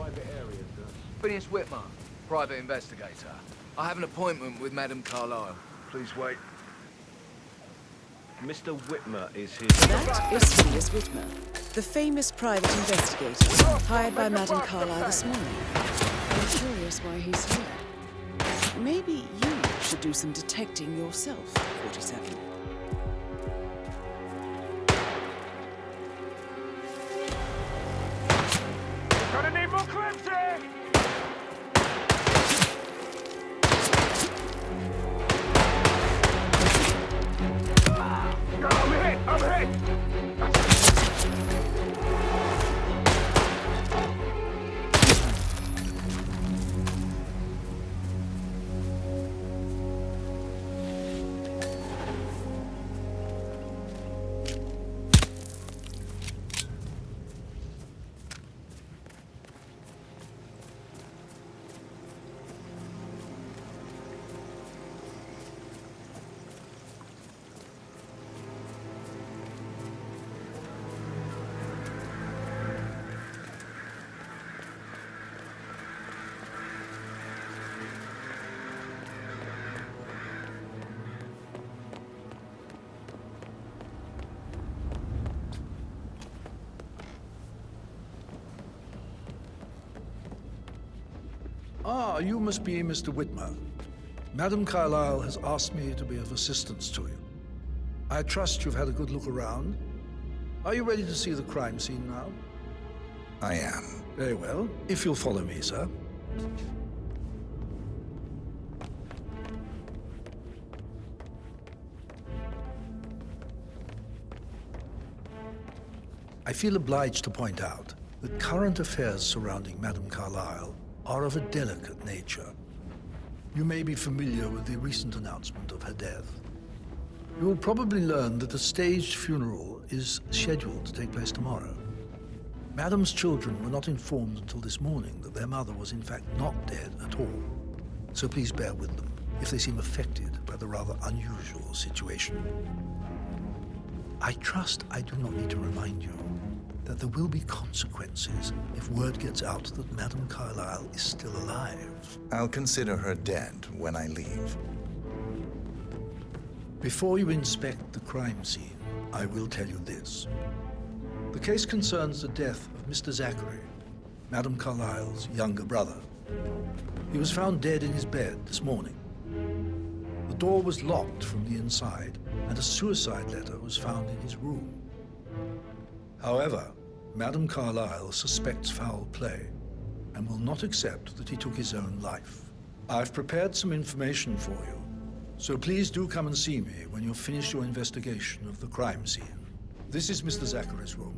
private area, sir? Phineas Whitmer, private investigator. I have an appointment with Madame Carlyle. Please wait. Mr. Whitmer is his... That is Phineas Whitmer, the famous private investigator hired by Madame Carlyle this morning. I'm curious why he's here. Maybe you should do some detecting yourself, 47. Gonna need more clips here! I'm hit! I'm hit! Ah, you must be Mr. Whitmer. Madame Carlyle has asked me to be of assistance to you. I trust you've had a good look around. Are you ready to see the crime scene now? I am. Very well. If you'll follow me, sir. I feel obliged to point out that current affairs surrounding Madame Carlyle are of a delicate nature. You may be familiar with the recent announcement of her death. You will probably learn that a staged funeral is scheduled to take place tomorrow. Madame's children were not informed until this morning that their mother was in fact not dead at all. So please bear with them if they seem affected by the rather unusual situation. I trust I do not need to remind you that there will be consequences if word gets out that Madame Carlyle is still alive. I'll consider her dead when I leave. Before you inspect the crime scene, I will tell you this. The case concerns the death of Mr. Zachary, Madame Carlyle's younger brother. He was found dead in his bed this morning. The door was locked from the inside, and a suicide letter was found in his room. However, Madame Carlyle suspects foul play and will not accept that he took his own life. I've prepared some information for you, so please do come and see me when you've finished your investigation of the crime scene. This is Mr. Zachary's room,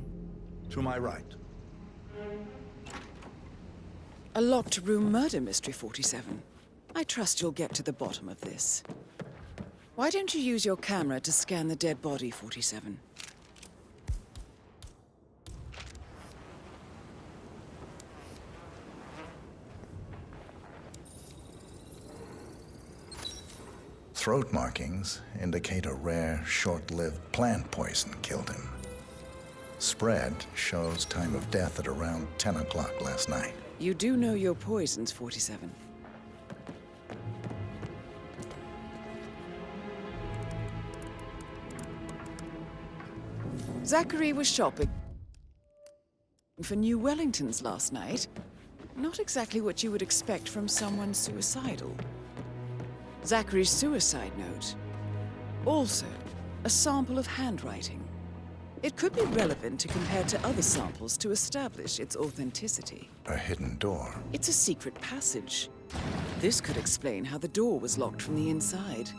to my right. A locked room murder mystery, 47. I trust you'll get to the bottom of this. Why don't you use your camera to scan the dead body, 47? Throat markings indicate a rare, short-lived plant poison killed him. Spread shows time of death at around 10 o'clock last night. You do know your poisons, 47. Zachary was shopping for New Wellingtons last night. Not exactly what you would expect from someone suicidal. Zachary's suicide note. Also, a sample of handwriting. It could be relevant to compare to other samples to establish its authenticity. A hidden door. It's a secret passage. This could explain how the door was locked from the inside.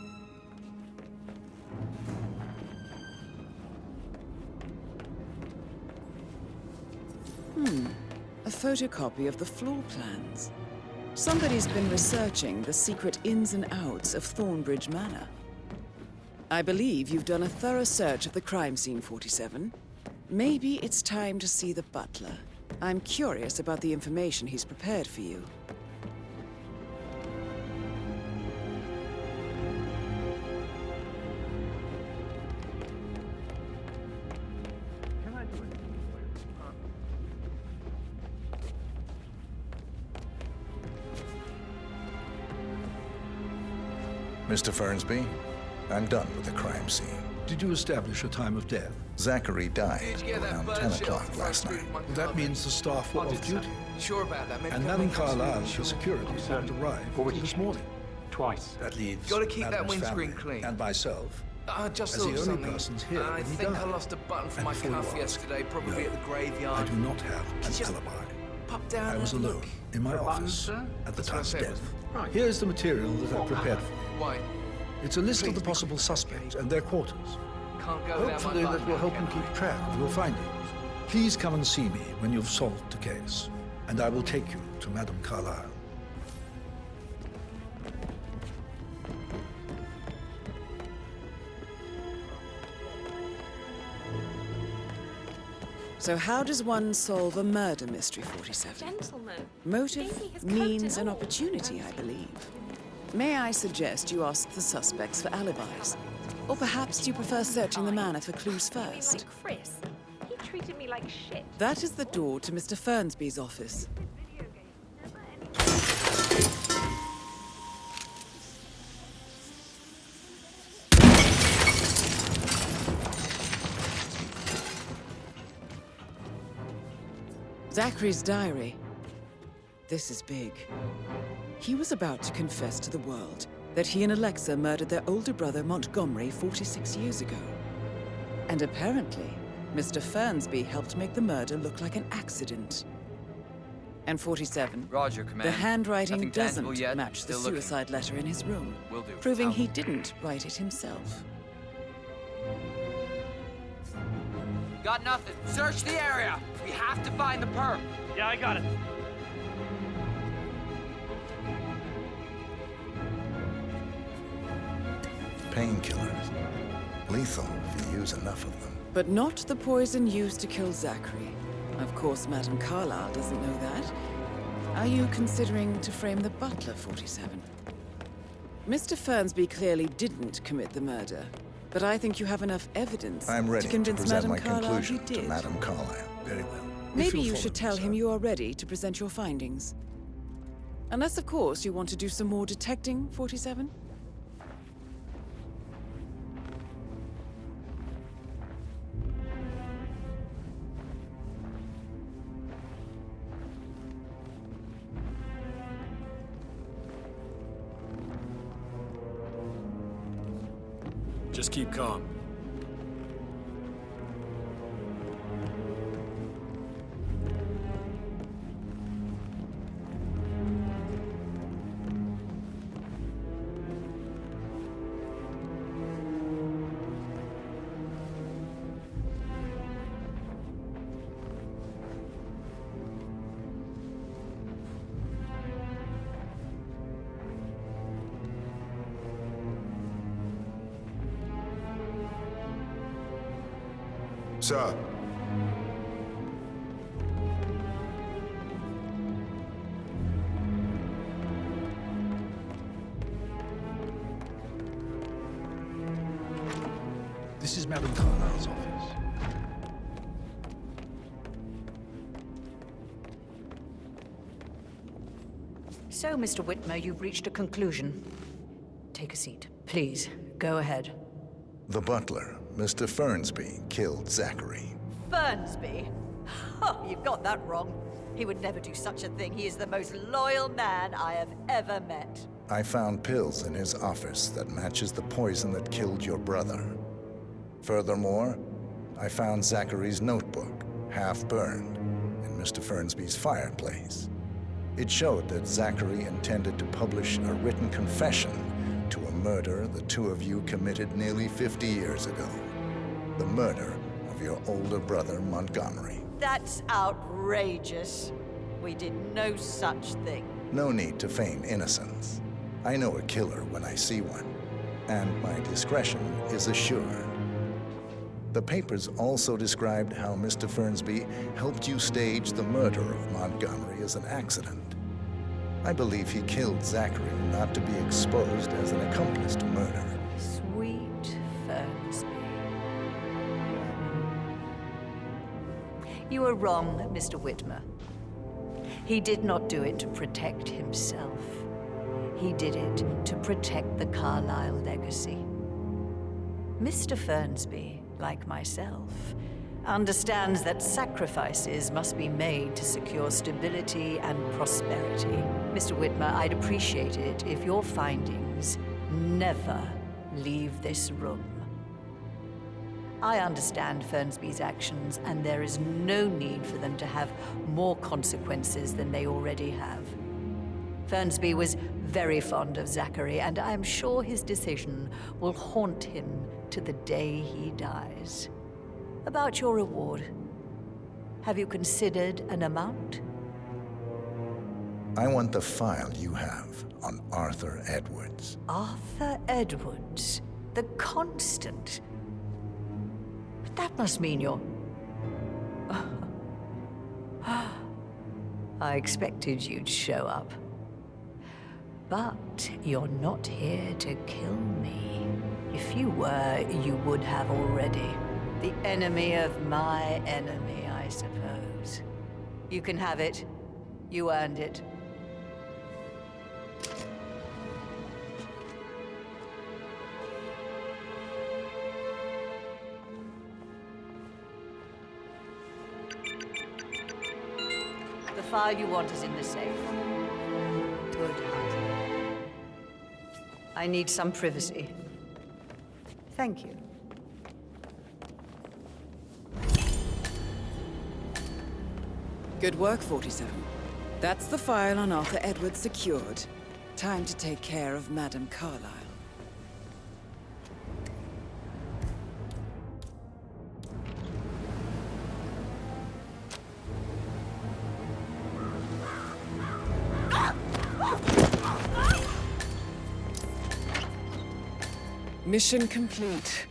A photocopy of the floor plans. Somebody's been researching the secret ins and outs of Thombridge Manor. I believe you've done a thorough search of the crime scene, 47. Maybe it's time to see the butler. I'm curious about the information he's prepared for you. Mr. Fernsby, I'm done with the crime scene. Did you establish a time of death? Zachary died Did you get that around bird 10 shit o'clock off last the night. street? That means the staff were off duty. Sure about that? Maybe And come Madame in, come see me, Carlyle, sure. the security, didn't arrive Already this checked. morning. Twice. That leaves Gotta keep that Madame's windscreen family clean. And myself. I just As thought the of only something. persons here I when he think I died. lost a button from And my before you cuff ask, yesterday, probably no, at the graveyard. I do not have an Just alibi. Pop down I and was have a alone look. in my A button, office sir? at the That's what time I of said. death. Right. Here's the material that I prepared for you. Why? It's a list of Please the be possible quick, suspects okay? and their quarters. Can't go without my Hopefully button. that will help you can I? keep track of your findings. Please come and see me when you've solved the case, and I will take you to Madame Carlyle. So how does one solve a murder mystery, 47? Gentlemen. Motive, Baby has come means, to and know. opportunity, I believe. May I suggest you ask the suspects for alibis? Or perhaps you prefer searching the manor for clues You mean first? like Chris? He treated me like shit. That is the door to Mr. Fernsby's office. Zachary's diary. This is big. He was about to confess to the world that he and Alexa murdered their older brother Montgomery 46 years ago. And apparently, Mr. Fernsby helped make the murder look like an accident. And 47. Roger, Command. The handwriting Nothing tangible doesn't yet. match the Still looking. suicide letter in his room, Will do. proving Out. he didn't write it himself. Got nothing. Search the area. We have to find the perp. Yeah, I got it. Painkillers. Lethal if you use enough of them. But not the poison used to kill Zachary. Of course, Madame Carlyle doesn't know that. Are you considering to frame the butler, 47? Mr. Fernsby clearly didn't commit the murder, but I think you have enough evidence I'm ready to to convince present Madame my Carlyle he conclusion to did. Madame Carlyle. Very well. If Maybe you'll you follow should me, tell sir. him you are ready to present your findings. Unless, of course, you want to do some more detecting, 47? Just keep calm. Sir. This is Madame Carlyle's office. So, Mr. Whitmer, you've reached a conclusion. Take a seat. Please, go ahead. The butler, Mr. Fernsby, killed Zachary. Fernsby? Oh, you've got that wrong. He would never do such a thing. He is the most loyal man I have ever met. I found pills in his office that matches the poison that killed your brother. Furthermore, I found Zachary's notebook, half burned, in Mr. Fernsby's fireplace. It showed that Zachary intended to publish a written confession to a murder the two of you committed nearly 50 years ago. The murder of your older brother, Montgomery. That's outrageous. We did no such thing. No need to feign innocence. I know a killer when I see one, and my discretion is assured. The papers also described how Mr. Fernsby helped you stage the murder of Montgomery as an accident. I believe he killed Zachary not to be exposed as an accomplice to murder. Sweet Fernsby. You are wrong, Mr. Whitmer. He did not do it to protect himself. He did it to protect the Carlyle legacy. Mr. Fernsby, like myself, understands that sacrifices must be made to secure stability and prosperity. Mr. Whitmer, I'd appreciate it if your findings never leave this room. I understand Fernsby's actions, and there is no need for them to have more consequences than they already have. Fernsby was very fond of Zachary, and I am sure his decision will haunt him to the day he dies. About your reward, have you considered an amount? I want the file you have on Arthur Edwards. Arthur Edwards, the Constant. But that must mean you're... I expected you'd show up. But you're not here to kill me. If you were, you would have already. The enemy of my enemy, I suppose. You can have it. You earned it. The file you want is in the safe. Good hunting. I need some privacy. Thank you. Good work, 47. That's the file on Arthur Edwards secured. Time to take care of Madame Carlyle. Mission complete.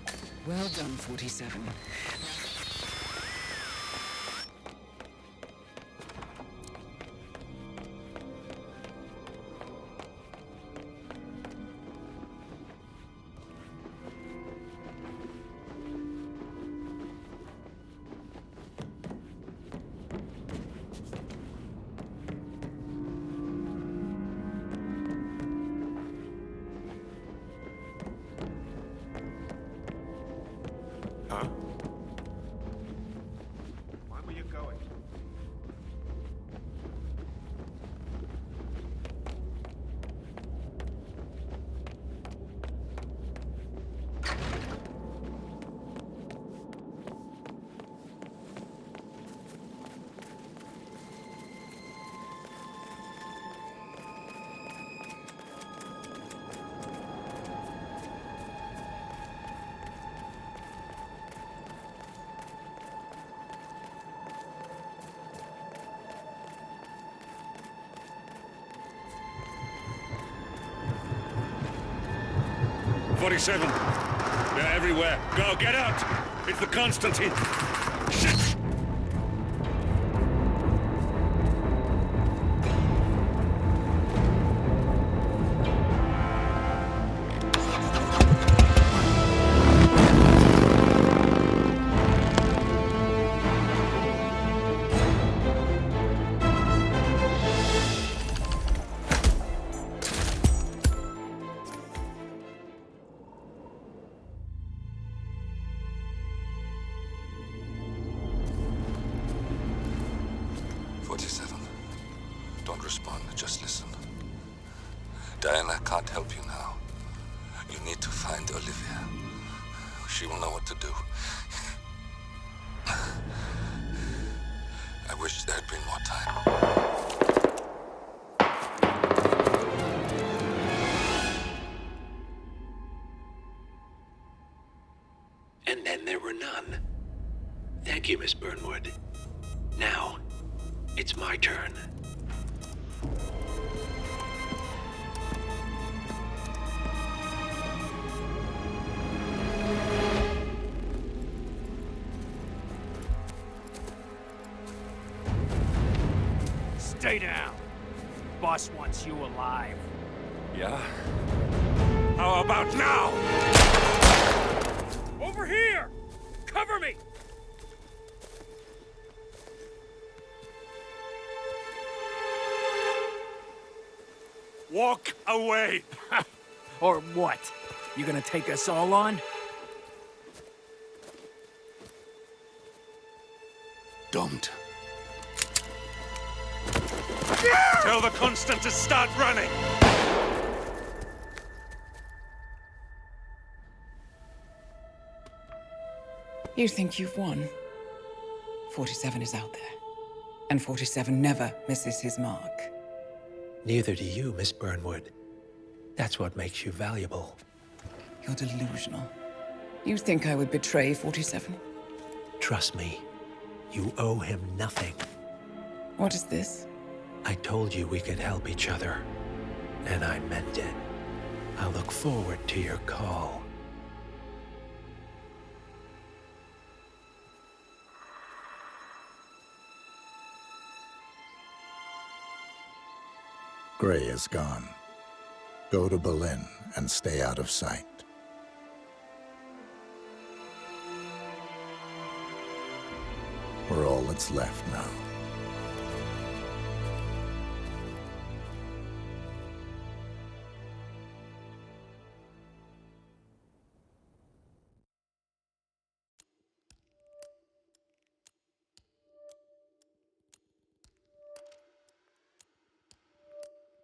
Well done, 47. Huh? Why were you going? "47. They're everywhere. Go, get out! It's the Constantine. Shit! Don't respond, just listen. Diana can't help you now. You need to find Olivia. She will know what to do. I wish there had been more time. And then there were none. Thank you, Miss Burnwood. Now, it's my turn. Stay down. Boss wants you alive. Yeah? How about now? Over here! Cover me! Walk away! Or what? You gonna take us all on? Don't. Tell the Constant to start running! You think you've won? 47 is out there. And 47 never misses his mark. Neither do you, Miss Burnwood. That's what makes you valuable. You're delusional. You think I would betray 47? Trust me, you owe him nothing. What is this? I told you we could help each other, and I meant it. I look forward to your call. Gray is gone. Go to Berlin and stay out of sight. We're all that's left now.